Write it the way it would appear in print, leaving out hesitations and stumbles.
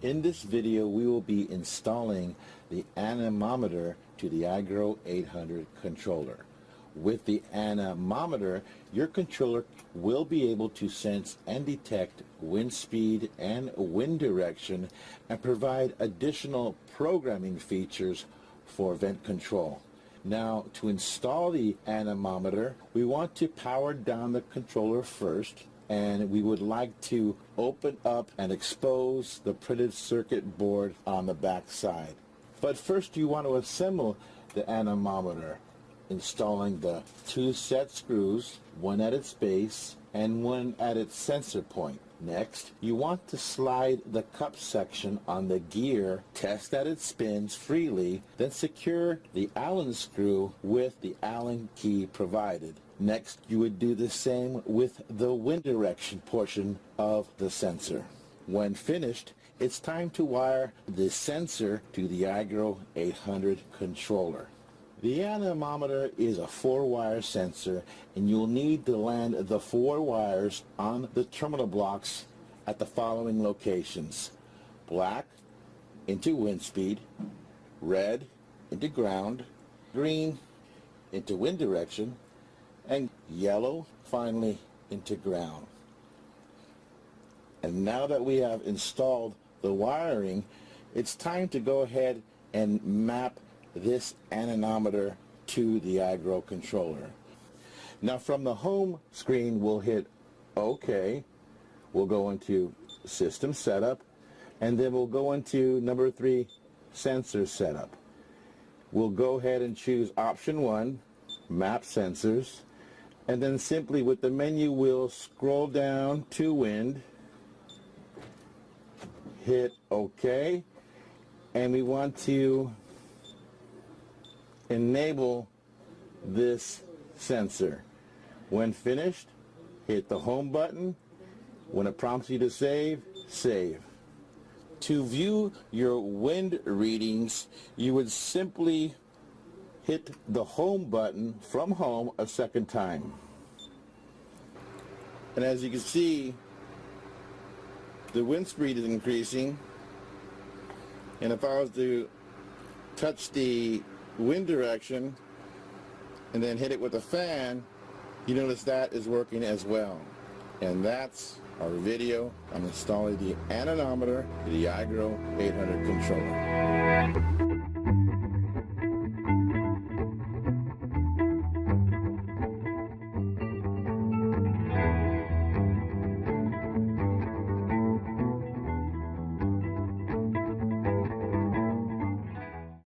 In this video, we will be installing the anemometer to the iGrow 800 controller. With the anemometer, your controller will be able to sense and detect wind speed and wind direction and provide additional programming features for vent control. Now, to install the anemometer, we want to power down the controller first, and we would like to open up and expose the printed circuit board on the back side. But first you want to assemble the anemometer, installing the two set screws, one at its base and one at its sensor point. Next, you want to slide the cup section on the gear, test that it spins freely, then secure the Allen screw with the Allen key provided. Next, you would do the same with the wind direction portion of the sensor. When finished, it's time to wire the sensor to the iGrow 800 controller. The anemometer is a 4-wire sensor, and you'll need to land the 4 wires on the terminal blocks at the following locations: black into wind speed, red into ground, green into wind direction, and yellow finally into ground. And now that we have installed the wiring, it's time to go ahead and map this anemometer to the iGrow controller. Now from the home screen, we'll hit OK. We'll go into System Setup, and then we'll go into number 3, Sensor Setup. We'll go ahead and choose Option 1, Map Sensors, and then simply with the menu we'll scroll down to Wind, hit OK, and we want to enable this sensor. When finished, hit the home button. When it prompts you to save, save. To view your wind readings, you would simply hit the home button from home a second time. And as you can see, the wind speed is increasing, and if I was to touch the wind direction and then hit it with a fan, you notice that is working as well. And that's our video on installing the anemometer to the iGrow 800 controller.